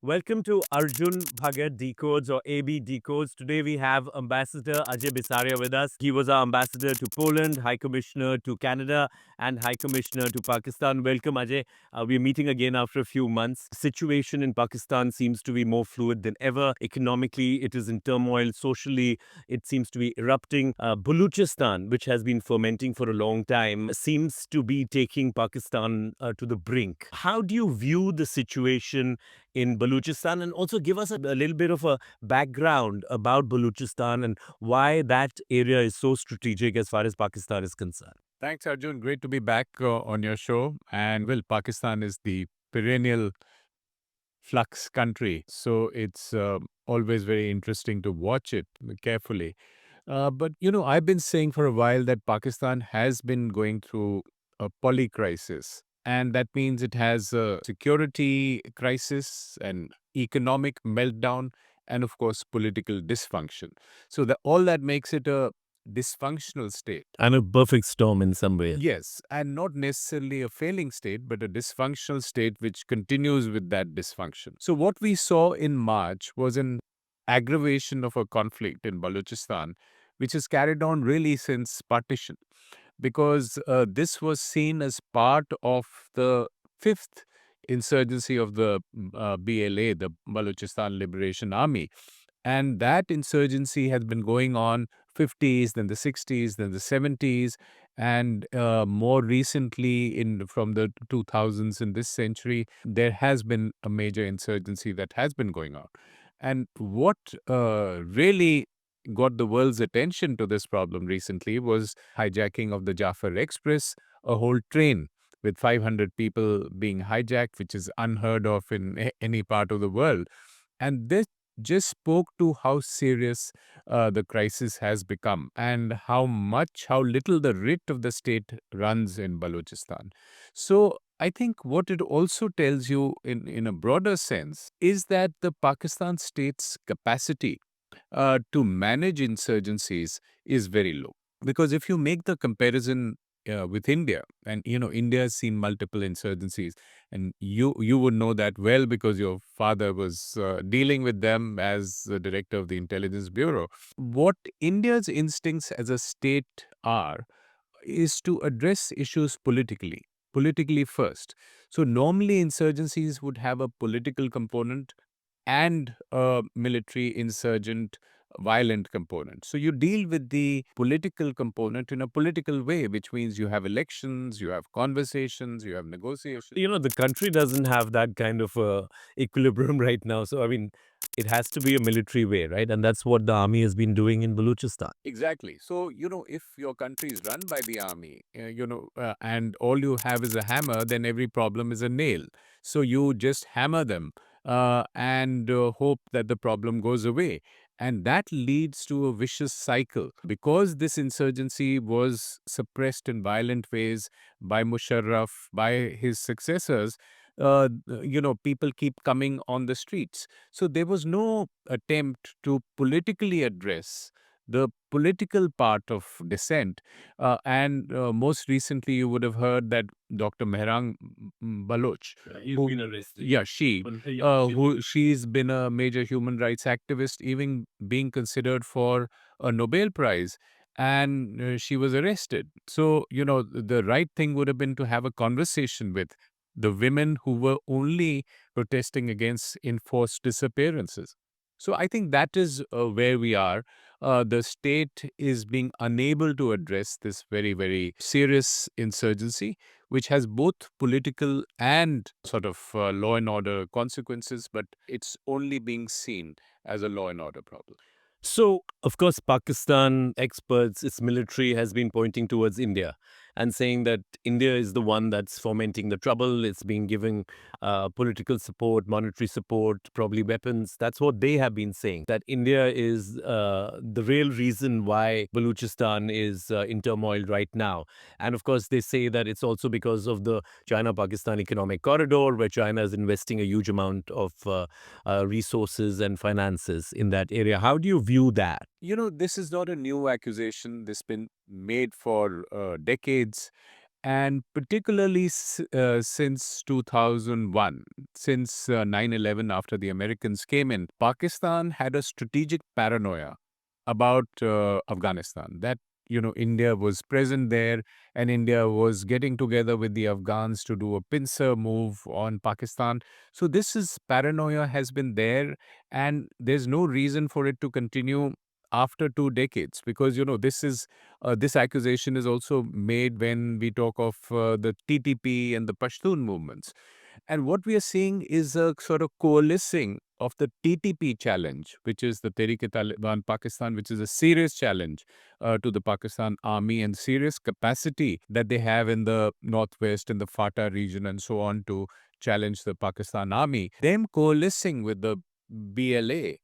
Welcome to Arjun Bhagat Decodes or AB Decodes. Today we have Ambassador Ajay Bisaria with us. He was our ambassador to Poland, High Commissioner to Canada, and High Commissioner to Pakistan. Welcome, Ajay. We're meeting again after a few months. Situation in Pakistan seems to be more fluid than ever. Economically, it is in turmoil. Socially, it seems to be erupting. Balochistan, which has been fermenting for a long time, seems to be taking Pakistan to the brink. How do you view the situation in Balochistan, and also give us a little bit of a background about Balochistan and why that area is so strategic as far as Pakistan is concerned? Thanks, Arjun. Great to be back on your show. And well, Pakistan is the perennial flux country, so it's always very interesting to watch it carefully. But I've been saying for a while that Pakistan has been going through a poly crisis. And that means it has a security crisis, an economic meltdown, and of course, political dysfunction. So all that makes it a dysfunctional state. And a perfect storm in some ways. Yes, and not necessarily a failing state, but a dysfunctional state which continues with that dysfunction. So, what we saw in March was an aggravation of a conflict in Balochistan, which has carried on really since partition, because this was seen as part of the fifth insurgency of the BLA, the Balochistan Liberation Army. And that insurgency has been going on 50s, then the 60s, then the 70s, and more recently in from the 2000s in this century, there has been a major insurgency that has been going on. And what really got the world's attention to this problem recently was hijacking of the Jaffar Express, a whole train with 500 people being hijacked, which is unheard of in any part of the world. And this just spoke to how serious the crisis has become and how little the writ of the state runs in Balochistan. So I think what it also tells you in a broader sense is that the Pakistan state's capacity to manage insurgencies is very low. Because if you make the comparison with India, and India has seen multiple insurgencies, and you would know that well because your father was dealing with them as the director of the intelligence bureau. What India's instincts as a state are is to address issues politically first. So normally insurgencies would have a political component and a military insurgent violent component. So you deal with the political component in a political way, which means you have elections, you have conversations, you have negotiations. The country doesn't have that kind of equilibrium right now. So, I mean, it has to be a military way, right? And that's what the army has been doing in Balochistan. Exactly. So, if your country is run by the army, and all you have is a hammer, then every problem is a nail. So you just hammer them and hope that the problem goes away. And that leads to a vicious cycle. Because this insurgency was suppressed in violent ways by Musharraf, by his successors, people keep coming on the streets. So there was no attempt to politically address the political part of dissent. And most recently, you would have heard that Dr. Mehrang Baloch, He's who, been arrested. yeah, she, she's been a major human rights activist, even being considered for a Nobel Prize. And she was arrested. So, the right thing would have been to have a conversation with the women who were only protesting against enforced disappearances. So I think that is where we are. The state is being unable to address this very, very serious insurgency, which has both political and sort of law and order consequences, but it's only being seen as a law and order problem. So, of course, Pakistan experts, its military has been pointing towards India and saying that India is the one that's fomenting the trouble. It's being given political support, monetary support, probably weapons. That's what they have been saying, that India is the real reason why Balochistan is in turmoil right now. And of course, they say that it's also because of the China-Pakistan economic corridor, where China is investing a huge amount of resources and finances in that area. How do you view that? This is not a new accusation. This has been made for decades. And particularly since 2001, since 9/11, after the Americans came in, Pakistan had a strategic paranoia about Afghanistan. That, India was present there, and India was getting together with the Afghans to do a pincer move on Pakistan. So this is paranoia has been there, and there's no reason for it to continue after 2 decades, because this accusation is also made when we talk of the TTP and the Pashtun movements. And what we are seeing is a sort of coalescing of the TTP challenge, which is the Tehrik-e-Taliban Pakistan, which is a serious challenge to the Pakistan army and serious capacity that they have in the northwest, in the FATA region, and so on, to challenge the Pakistan army. Them coalescing with the BLA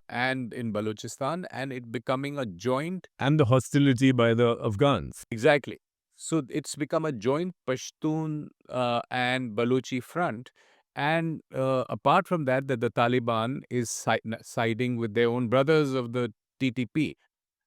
and in Balochistan, and it becoming a joint. And the hostility by the Afghans. Exactly. So it's become a joint Pashtun and Balochi front. And apart from that, the Taliban is siding with their own brothers of the TTP.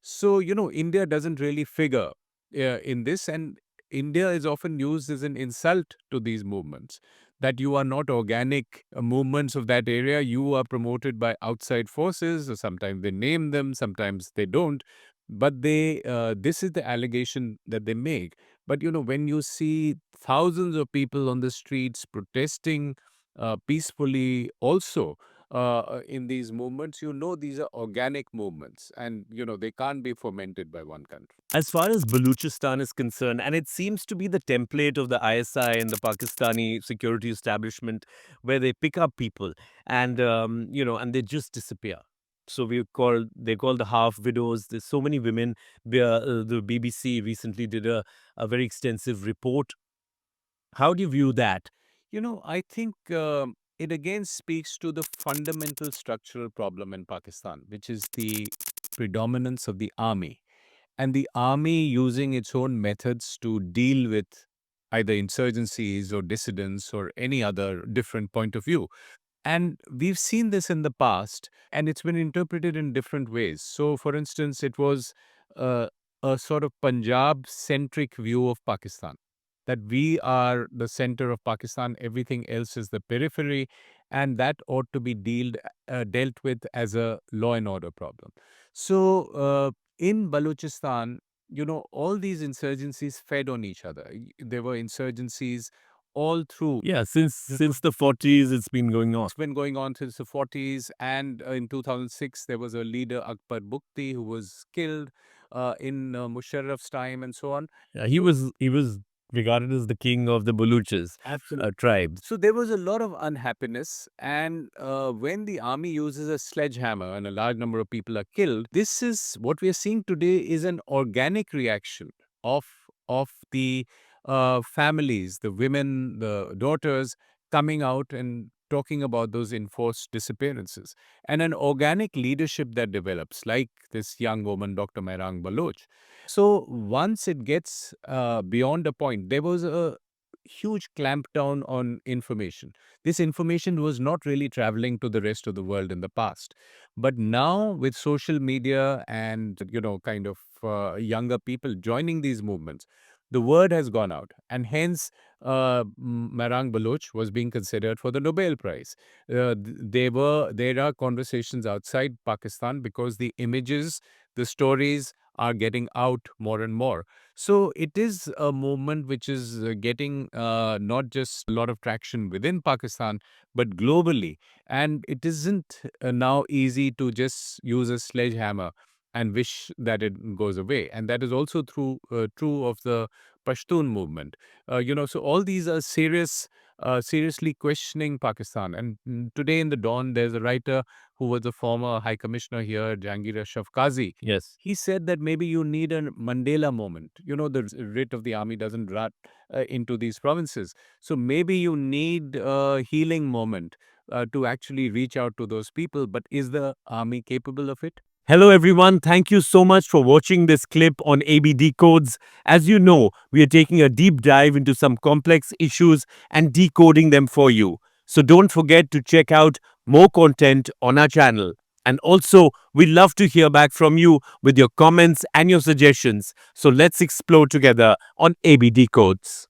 So, India doesn't really figure in this, and India is often used as an insult to these movements, that you are not organic movements of that area. You are promoted by outside forces, or sometimes they name them, sometimes they don't. But this is the allegation that they make. But, when you see thousands of people on the streets protesting peacefully also, in these movements, these are organic movements, and they can't be fomented by one country. As far as Balochistan is concerned, and it seems to be the template of the ISI and the Pakistani security establishment, where they pick up people and and they just disappear. So they call the half widows. There's so many women. The BBC recently did a very extensive report. How do you view that? I think it again speaks to the fundamental structural problem in Pakistan, which is the predominance of the army, and the army using its own methods to deal with either insurgencies or dissidents or any other different point of view. And we've seen this in the past, and it's been interpreted in different ways. So, for instance, it was uh, a sort of Punjab centric view of Pakistan, that we are the center of Pakistan, everything else is the periphery, and that ought to be dealt with as a law and order problem. So, in Balochistan, all these insurgencies fed on each other. There were insurgencies all through. Yeah, since the 40s, it's been going on. It's been going on since the 40s, and in 2006, there was a leader, Akbar Bukti, who was killed in Musharraf's time, and so on. Yeah, he was regarded as the king of the Baluches tribe. So there was a lot of unhappiness, and when the army uses a sledgehammer and a large number of people are killed, this is what we are seeing today is an organic reaction of the families, the women, the daughters coming out and talking about those enforced disappearances, and an organic leadership that develops, like this young woman, Dr. Mehrang Baloch. So once it gets beyond a point, there was a huge clampdown on information. This information was not really traveling to the rest of the world in the past. But now, with social media and, kind of younger people joining these movements, the word has gone out. And hence, Marang Baloch was being considered for the Nobel Prize. There are conversations outside Pakistan because the images, the stories are getting out more and more. So it is a movement which is getting not just a lot of traction within Pakistan, but globally. And it isn't now easy to just use a sledgehammer and wish that it goes away. And that is also true of the Pashtun movement. So all these are seriously questioning Pakistan. And today in the Dawn, there's a writer who was a former High Commissioner here, Jahangir Ashraf Qazi. Yes. He said that maybe you need a Mandela moment. The writ of the army doesn't run into these provinces. So maybe you need a healing moment to actually reach out to those people. But is the army capable of it? Hello, everyone. Thank you so much for watching this clip on AB Decodes. As you know, we are taking a deep dive into some complex issues and decoding them for you. So don't forget to check out more content on our channel. And also, we love to hear back from you with your comments and your suggestions. So let's explore together on AB Decodes.